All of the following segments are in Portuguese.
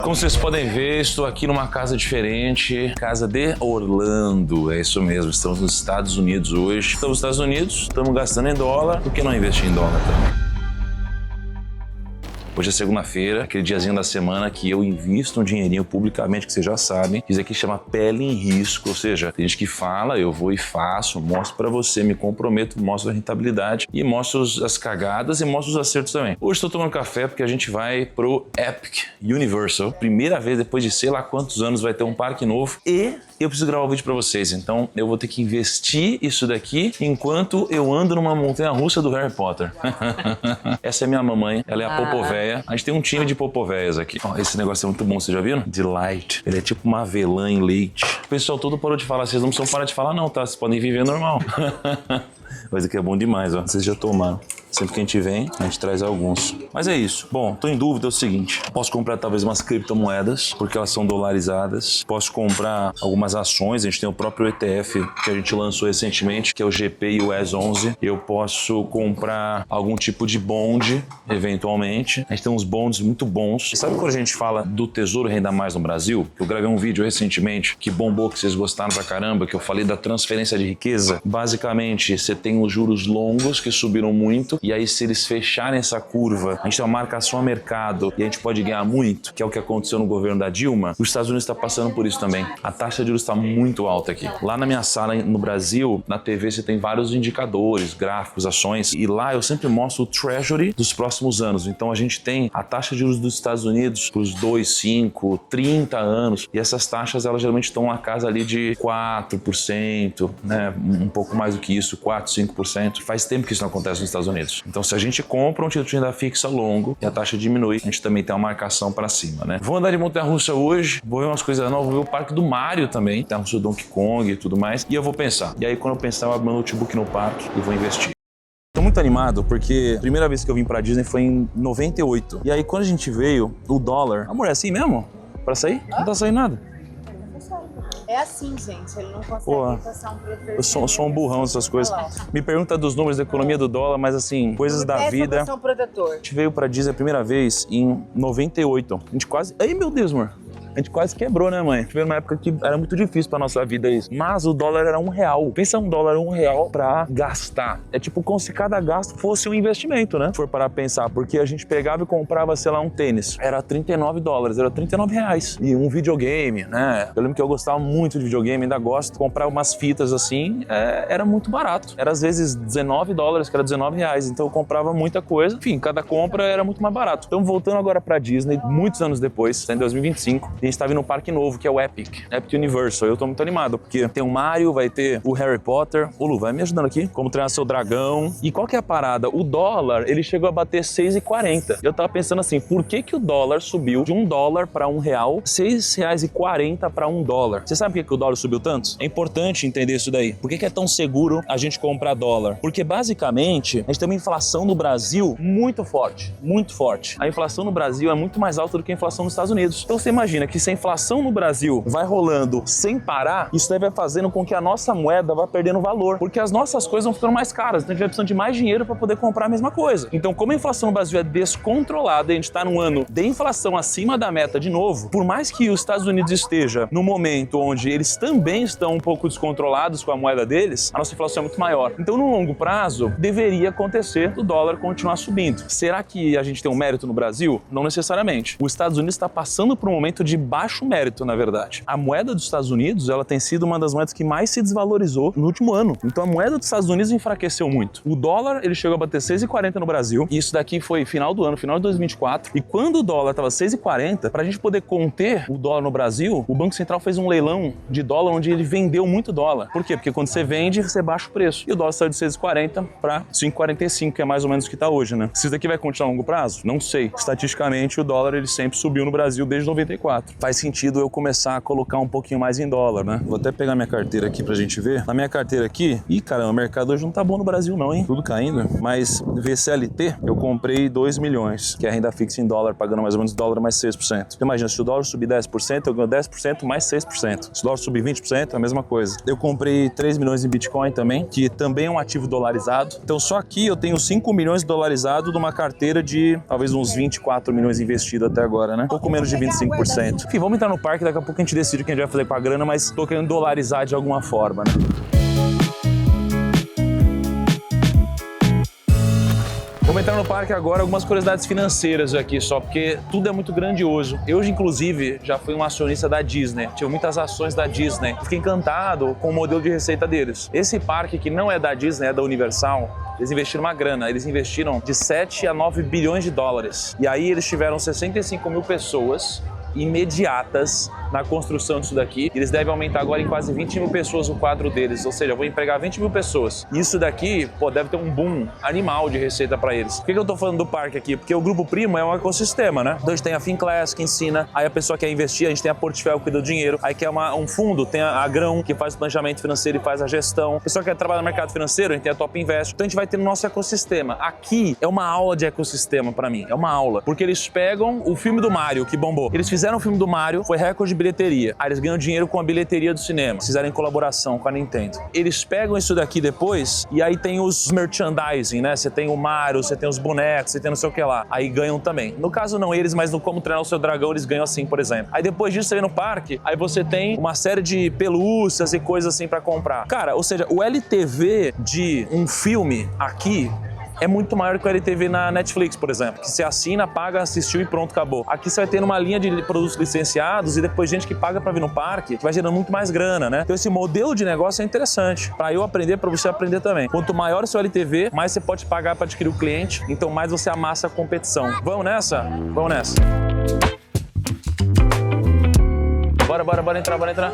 Como vocês podem ver, estou aqui numa casa diferente, casa de Orlando, é isso mesmo, estamos nos Estados Unidos hoje. Estamos nos Estados Unidos, estamos gastando em dólar, por que não investir em dólar também? Hoje é segunda-feira, aquele diazinho da semana que eu invisto um dinheirinho publicamente, que vocês já sabem. Isso aqui chama pele em risco, ou seja, tem gente que fala, eu vou e faço, mostro pra você, me comprometo, mostro a rentabilidade e mostro as cagadas e mostro os acertos também. Hoje estou tomando café porque a gente vai pro Epic Universal. Primeira vez depois de sei lá quantos anos vai ter um parque novo e eu preciso gravar um vídeo pra vocês, então eu vou ter que investir isso daqui enquanto eu ando numa montanha-russa do Harry Potter. Essa é minha mamãe, ela é a Popovéia. A gente tem um time de Popovéias aqui. Ó, esse negócio é muito bom, vocês já viram? Delight. Ele é tipo uma avelã em leite. O pessoal todo parou de falar, vocês não precisam parar de falar não, tá? Vocês podem viver normal. Mas aqui é bom demais, ó. Vocês já tomaram. Sempre que a gente vem, a gente traz alguns. Mas é isso. Bom, tô em dúvida, é o seguinte. Posso comprar talvez umas criptomoedas, porque elas são dolarizadas. Posso comprar algumas ações. A gente tem o próprio ETF que a gente lançou recentemente, que é o GPUS 11. Eu posso comprar algum tipo de bond, eventualmente. A gente tem uns bonds muito bons. E sabe quando a gente fala do Tesouro Renda Mais no Brasil? Eu gravei um vídeo recentemente que bombou, que vocês gostaram pra caramba, que eu falei da transferência de riqueza. Basicamente, você tem os juros longos que subiram muito. E aí, se eles fecharem essa curva, a gente tem uma marcação a mercado e a gente pode ganhar muito, que é o que aconteceu no governo da Dilma. Os Estados Unidos está passando por isso também. A taxa de juros está muito alta aqui. Lá na minha sala, no Brasil, na TV, você tem vários indicadores, gráficos, ações. E lá eu sempre mostro o Treasury dos próximos anos. Então, a gente tem a taxa de juros dos Estados Unidos para os 2, 5, 30 anos. E essas taxas, elas geralmente estão na casa ali de 4%, né? Um pouco mais do que isso, 4, 5%. Faz tempo que isso não acontece nos Estados Unidos. Então, se a gente compra um título de renda fixa longo e a taxa diminui, a gente também tem uma marcação para cima, né? Vou andar de montanha-russa hoje, vou ver umas coisas novas, vou ver o parque do Mario também, tem a russa do Donkey Kong e tudo mais, e eu vou pensar. E aí, quando eu pensar, eu abro meu notebook no parque e vou investir. Tô muito animado porque a primeira vez que eu vim pra Disney foi em 98. E aí, quando a gente veio, o dólar... Amor, é assim mesmo? Pra sair? Não tá saindo nada. É assim, gente, ele não consegue passar um preço. Eu sou um burrão dessas coisas. Me pergunta dos números da economia do dólar, mas assim, coisas da vida. Protetor. A gente veio pra Disney a primeira vez em 98. A gente quase... Ai, meu Deus, amor. A gente quase quebrou, né, mãe? Veio numa época que era muito difícil pra nossa vida isso. Mas o dólar era R$1. Pensa um dólar, R$1 pra gastar. É tipo como se cada gasto fosse um investimento, né? Se for parar pra pensar, porque a gente pegava e comprava, sei lá, um tênis. Era $39, era R$39. E um videogame, né? Eu lembro que eu gostava muito de videogame, ainda gosto. Comprar umas fitas assim, era muito barato. Era às vezes $19, que era R$19. Então eu comprava muita coisa. Enfim, cada compra era muito mais barato. Então voltando agora pra Disney, muitos anos depois, em 2025, a gente tá vindo num parque novo, que é o Epic Universal. Eu tô muito animado, porque tem o Mario, vai ter o Harry Potter. O Lu, vai me ajudando aqui? Como treinar seu dragão. E qual que é a parada? O dólar, ele chegou a bater 6,40. Eu tava pensando assim, por que que o dólar subiu de $1 para R$1? R$6,40 para $1. Você sabe por que o dólar subiu tanto? É importante entender isso daí. Por que que é tão seguro a gente comprar dólar? Porque basicamente, a gente tem uma inflação no Brasil muito forte, muito forte. A inflação no Brasil é muito mais alta do que a inflação nos Estados Unidos. Então você imagina que se a inflação no Brasil vai rolando sem parar, isso daí vai fazendo com que a nossa moeda vá perdendo valor, porque as nossas coisas vão ficando mais caras, então a gente vai precisando de mais dinheiro para poder comprar a mesma coisa. Então, como a inflação no Brasil é descontrolada e a gente está num ano de inflação acima da meta de novo, por mais que os Estados Unidos esteja no momento onde eles também estão um pouco descontrolados com a moeda deles, a nossa inflação é muito maior. Então, no longo prazo, deveria acontecer o dólar continuar subindo. Será que a gente tem um mérito no Brasil? Não necessariamente. Os Estados Unidos está passando por um momento de baixo mérito, na verdade. A moeda dos Estados Unidos, ela tem sido uma das moedas que mais se desvalorizou no último ano. Então a moeda dos Estados Unidos enfraqueceu muito. O dólar, ele chegou a bater 6,40 no Brasil, e isso daqui foi final do ano, final de 2024, e quando o dólar estava 6,40, para a gente poder conter o dólar no Brasil, o Banco Central fez um leilão de dólar onde ele vendeu muito dólar. Por quê? Porque quando você vende, você baixa o preço. E o dólar saiu de 6,40 para 5,45, que é mais ou menos o que está hoje, né? Se isso daqui vai continuar a longo prazo? Não sei. Estatisticamente, o dólar, ele sempre subiu no Brasil desde 94. faz sentido eu começar a colocar um pouquinho mais em dólar, né? Vou até pegar minha carteira aqui pra gente ver. Na minha carteira aqui, ih, caramba, o mercado hoje não tá bom no Brasil não, hein? Tudo caindo. Mas VCLT, eu comprei 2 milhões, que é a renda fixa em dólar, pagando mais ou menos dólar mais 6%. Então, imagina, se o dólar subir 10%, eu ganho 10% mais 6%. Se o dólar subir 20%, é a mesma coisa. Eu comprei 3 milhões em Bitcoin também, que também é um ativo dolarizado. Então, só aqui eu tenho 5 milhões dolarizado numa carteira de talvez uns 24 milhões investido até agora, né? Pouco menos de 25%. Enfim, vamos entrar no parque, daqui a pouco a gente decide o que a gente vai fazer com a grana, mas tô querendo dolarizar de alguma forma, né? Vamos entrar no parque agora, algumas curiosidades financeiras aqui só, porque tudo é muito grandioso. Eu, inclusive, já fui um acionista da Disney, tive muitas ações da Disney. Fiquei encantado com o modelo de receita deles. Esse parque, que não é da Disney, é da Universal, eles investiram uma grana, eles investiram de 7 a 9 bilhões de dólares. E aí eles tiveram 65 mil pessoas imediatas na construção disso daqui. Eles devem aumentar agora em quase 20 mil pessoas o quadro deles, ou seja, eu vou empregar 20 mil pessoas. Isso daqui, pô, deve ter um boom animal de receita para eles. Por que eu tô falando do parque aqui? Porque o Grupo Primo é um ecossistema, né? Então a gente tem a Finclass, que ensina, aí a pessoa quer investir, a gente tem a Portfel, que cuida do dinheiro, aí quer um fundo, tem a Grão, que faz o planejamento financeiro e faz a gestão. A pessoa quer trabalhar no mercado financeiro, a gente tem a Top Invest. Então a gente vai ter no nosso ecossistema. Aqui é uma aula de ecossistema para mim, é uma aula. Porque eles pegam o filme do Mario, que bombou. Eles fizeram o filme do Mario, foi recorde de bilheteria. Aí eles ganham dinheiro com a bilheteria do cinema. Fizeram em colaboração com a Nintendo. Eles pegam isso daqui depois e aí tem os merchandising, né? Você tem o Mario, você tem os bonecos, você tem não sei o que lá. Aí ganham também. No caso não eles, mas no Como Treinar o Seu Dragão eles ganham assim, por exemplo. Aí depois disso você vem no parque, aí você tem uma série de pelúcias e coisas assim pra comprar. Cara, ou seja, o LTV de um filme aqui é muito maior que o LTV na Netflix, por exemplo, que você assina, paga, assistiu e pronto, acabou. Aqui você vai ter uma linha de produtos licenciados e depois gente que paga para vir no parque, que vai gerando muito mais grana, né? Então esse modelo de negócio é interessante. Para eu aprender, para você aprender também. Quanto maior o seu LTV, mais você pode pagar para adquirir o cliente, então mais você amassa a competição. Vamos nessa? Vamos nessa. Bora entrar.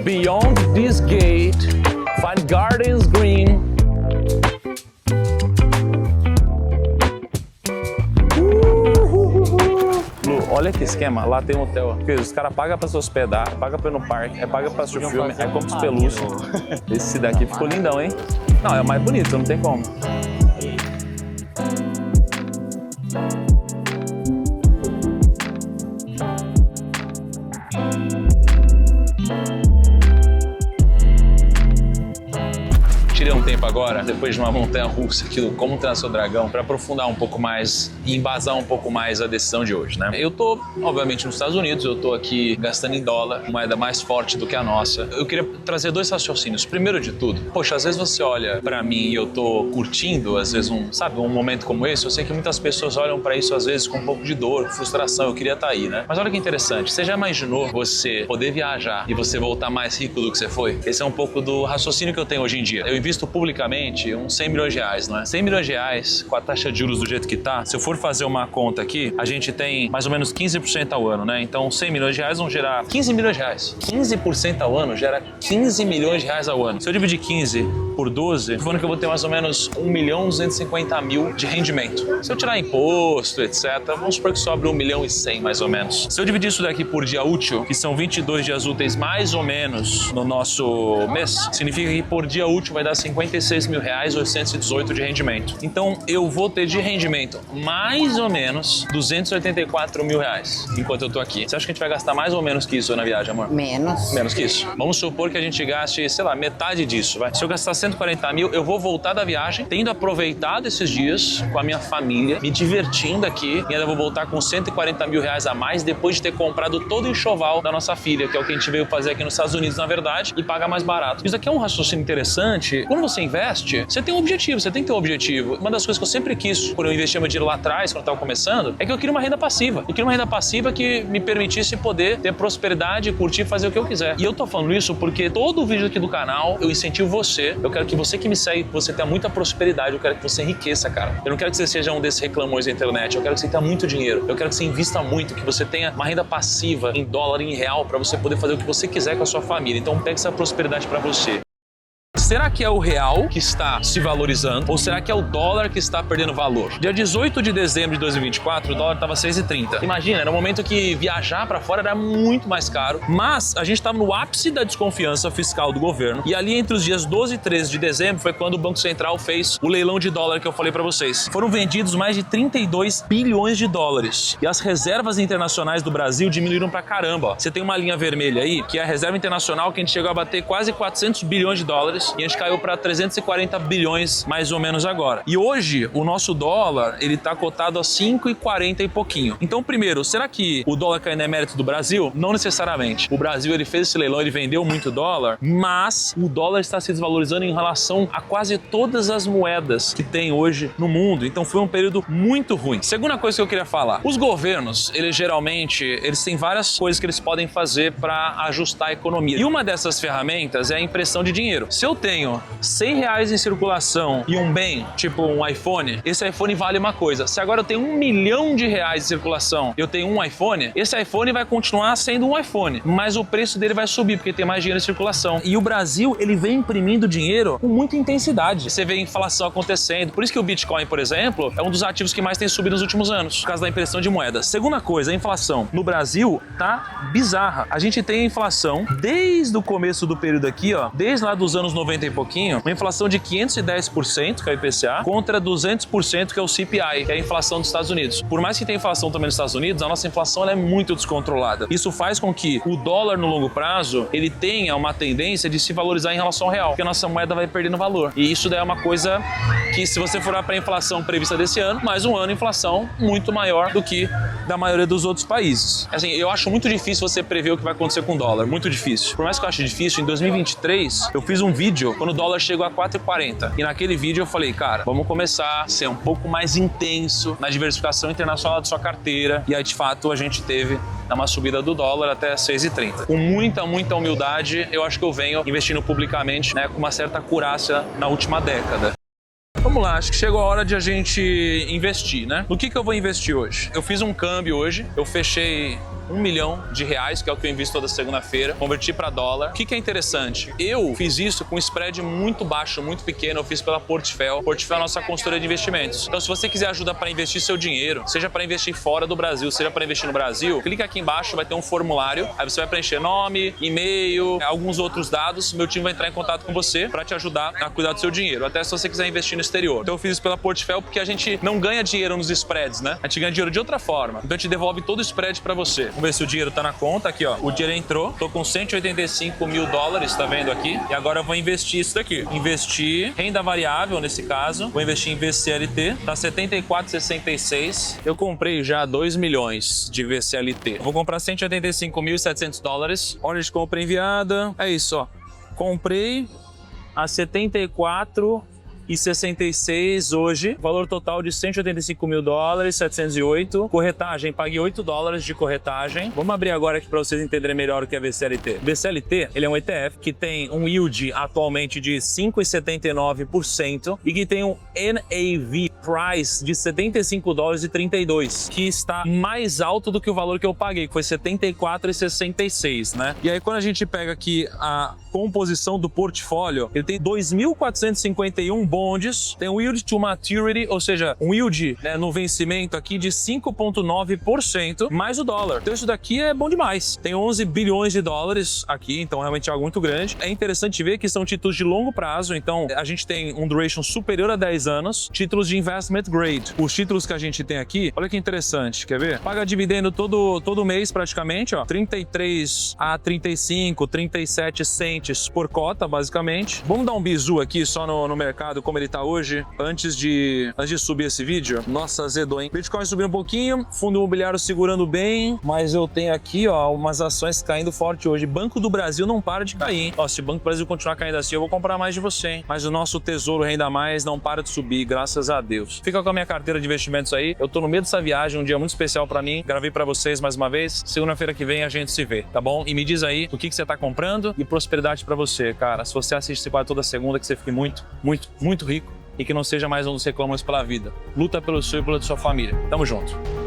Beyond this gate, find gardens green. Lu, olha que esquema, lá tem um hotel. Os caras pagam pra se hospedar, pagam pra ir no parque, paga pra assistir o filme, como os pelúcios. Esse daqui ficou lindão, hein? Não, é o mais bonito, não tem como. Tirei um tempo agora, depois de uma montanha russa aqui do Como Treinar Seu Dragão, para aprofundar um pouco mais e embasar um pouco mais a decisão de hoje, né? Eu tô, obviamente, nos Estados Unidos, eu tô aqui gastando em dólar, moeda mais forte do que a nossa. Eu queria trazer dois raciocínios. Primeiro de tudo, poxa, às vezes você olha para mim e eu tô curtindo, às vezes um momento como esse, eu sei que muitas pessoas olham para isso às vezes com um pouco de dor, frustração, eu queria estar aí, né? Mas olha que interessante, você já imaginou você poder viajar e você voltar mais rico do que você foi? Esse é um pouco do raciocínio que eu tenho hoje em dia. Eu invisto publicamente uns 100 milhões de reais, não é? 100 milhões de reais, com a taxa de juros do jeito que tá, se eu for fazer uma conta aqui, a gente tem mais ou menos 15% ao ano, né? Então 100 milhões de reais vão gerar 15 milhões de reais. 15% ao ano gera 15 milhões de reais ao ano. Se eu dividir 15 por 12, tô falando que eu vou ter mais ou menos 1.250.000 de rendimento. Se eu tirar imposto, etc., vamos supor que sobre 1.100.000 mais ou menos. Se eu dividir isso daqui por dia útil, que são 22 dias úteis mais ou menos no nosso mês, significa que por dia útil vai dar 56.818 de rendimento. Então eu vou ter de rendimento mais ou menos 284 mil reais enquanto eu tô aqui. Você acha que a gente vai gastar mais ou menos que isso na viagem, amor? Menos. Menos que isso. Vamos supor que a gente gaste, sei lá, metade disso, vai. Se eu gastar 140 mil, eu vou voltar da viagem, tendo aproveitado esses dias com a minha família, me divertindo aqui, e ainda vou voltar com 140 mil reais a mais depois de ter comprado todo o enxoval da nossa filha, que é o que a gente veio fazer aqui nos Estados Unidos, na verdade, e pagar mais barato. Isso aqui é um raciocínio interessante. Quando você investe, você tem um objetivo, você tem que ter um objetivo. Uma das coisas que eu sempre quis, quando eu investi meu dinheiro lá atrás, quando eu estava começando, é que eu queria uma renda passiva. Eu queria uma renda passiva que me permitisse poder ter prosperidade, curtir, fazer o que eu quiser. E eu tô falando isso porque todo vídeo aqui do canal, eu incentivo você. Eu quero que você que me segue, que você tenha muita prosperidade. Eu quero que você enriqueça, cara. Eu não quero que você seja um desses reclamões da internet. Eu quero que você tenha muito dinheiro. Eu quero que você invista muito, que você tenha uma renda passiva em dólar, em real, para você poder fazer o que você quiser com a sua família. Então, pegue essa prosperidade para você. será que é o real que está se valorizando ou será que é o dólar que está perdendo valor? Dia 18 de dezembro de 2024, o dólar estava 6,30. Imagina, era um momento que viajar para fora era muito mais caro, mas a gente estava no ápice da desconfiança fiscal do governo e ali entre os dias 12 e 13 de dezembro foi quando o Banco Central fez o leilão de dólar que eu falei para vocês. Foram vendidos mais de 32 bilhões de dólares e as reservas internacionais do Brasil diminuíram pra caramba. Você tem uma linha vermelha aí, que é a reserva internacional, que a gente chegou a bater quase 400 bilhões de dólares e a gente caiu para 340 bilhões mais ou menos agora. E hoje, o nosso dólar, ele tá cotado a 5,40 e pouquinho. Então, primeiro, será que o dólar caindo é mérito do Brasil? Não necessariamente. O Brasil, ele fez esse leilão, ele vendeu muito dólar, mas o dólar está se desvalorizando em relação a quase todas as moedas que tem hoje no mundo. Então, foi um período muito ruim. Segunda coisa que eu queria falar. Os governos, eles geralmente, eles têm várias coisas que eles podem fazer para ajustar a economia. E uma dessas ferramentas é a impressão de dinheiro. Se eu tenho R$100 em circulação e um bem, tipo um iPhone, esse iPhone vale uma coisa. Se agora eu tenho R$1 milhão em circulação e eu tenho um iPhone, esse iPhone vai continuar sendo um iPhone, mas o preço dele vai subir porque tem mais dinheiro em circulação. E o Brasil, ele vem imprimindo dinheiro com muita intensidade. Você vê a inflação acontecendo. Por isso que o Bitcoin, por exemplo, é um dos ativos que mais tem subido nos últimos anos, por causa da impressão de moedas. Segunda coisa, a inflação. No Brasil, tá bizarra. A gente tem a inflação desde o começo do período aqui, ó, desde lá dos anos 90 e pouquinho, uma inflação de 510%, que é o IPCA, contra 200%, que é o CPI, que é a inflação dos Estados Unidos. Por mais que tenha inflação também nos Estados Unidos, a nossa inflação ela é muito descontrolada. Isso faz com que o dólar no longo prazo, ele tenha uma tendência de se valorizar em relação ao real, porque a nossa moeda vai perdendo valor. E isso daí é uma coisa que, se você for para a inflação prevista desse ano, mais um ano, inflação muito maior do que da maioria dos outros países. Assim, eu acho muito difícil você prever o que vai acontecer com o dólar, muito difícil. Por mais que eu ache difícil, em 2023 eu fiz um vídeo quando o dólar chegou a 4,40 e naquele vídeo eu falei, cara, vamos começar a ser um pouco mais intenso na diversificação internacional da sua carteira e aí de fato a gente teve uma subida do dólar até 6,30. Com muita humildade, eu acho que eu venho investindo publicamente, né, com uma certa acurácia na última década. Vamos lá, acho que chegou a hora de a gente investir, né? No que eu vou investir hoje? Eu fiz um câmbio hoje, eu fechei R$1 milhão, que é o que eu invisto toda segunda-feira, converti para dólar. O que é interessante? Eu fiz isso com um spread muito baixo, muito pequeno, eu fiz pela Portfel. Portfel é a nossa consultoria de investimentos. Então, se você quiser ajuda para investir seu dinheiro, seja para investir fora do Brasil, seja para investir no Brasil, clica aqui embaixo, vai ter um formulário, aí você vai preencher nome, e-mail, alguns outros dados, meu time vai entrar em contato com você para te ajudar a cuidar do seu dinheiro, até se você quiser investir no exterior. Então, eu fiz isso pela Portfel porque a gente não ganha dinheiro nos spreads, né? A gente ganha dinheiro de outra forma. Então, a gente devolve todo o spread para você. Vamos ver se o dinheiro tá na conta aqui, ó. O dinheiro entrou, tô com 185 mil dólares, tá vendo aqui? E agora eu vou investir isso daqui. Investir renda variável, nesse caso. Vou investir em VCLT, tá 74,66. Eu comprei já 2 milhões de VCLT. Vou comprar 185.700 dólares. Ordem de compra enviada. É isso, ó. Comprei a 74,66 hoje, valor total de 185 mil dólares, 708. Corretagem, paguei 8 dólares de corretagem. Vamos abrir agora aqui para vocês entenderem melhor o que é VCLT. VCLT, ele é um ETF que tem um yield atualmente de 5,79% e que tem um NAV price de 75 dólares e 32, que está mais alto do que o valor que eu paguei, que foi 74,66, né? E aí quando a gente pega aqui a composição do portfólio, ele tem 2.451 bonds, tem um yield to maturity, ou seja, um yield, né, no vencimento aqui de 5,9% mais o dólar. Então isso daqui é bom demais. Tem 11 bilhões de dólares aqui, então realmente é algo muito grande. É interessante ver que são títulos de longo prazo, então a gente tem um duration superior a 10 anos, títulos de investment grade. Os títulos que a gente tem aqui, olha que interessante, quer ver? Paga dividendo todo mês praticamente, ó, 33 a 35, 37 cents por cota, basicamente. Vamos dar um bizu aqui só no mercado, como ele tá hoje, antes de subir esse vídeo. Nossa, azedou, hein? Bitcoin subiu um pouquinho, fundo imobiliário segurando bem, mas eu tenho aqui, ó, umas ações caindo forte hoje. Banco do Brasil não para de cair, hein? Ó, se o Banco do Brasil continuar caindo assim, eu vou comprar mais de você, hein? Mas o nosso Tesouro Renda Mais não para de subir, graças a Deus. Fica com a minha carteira de investimentos aí. Eu tô no meio dessa viagem, um dia muito especial pra mim. Gravei pra vocês mais uma vez. Segunda-feira que vem a gente se vê, tá bom? E me diz aí o que você tá comprando e prosperidade pra você, cara. Se você assiste esse quadro toda segunda, que você fique muito rico e que não seja mais um dos reclamos pela vida. Luta pelo seu e pela sua família. Tamo junto.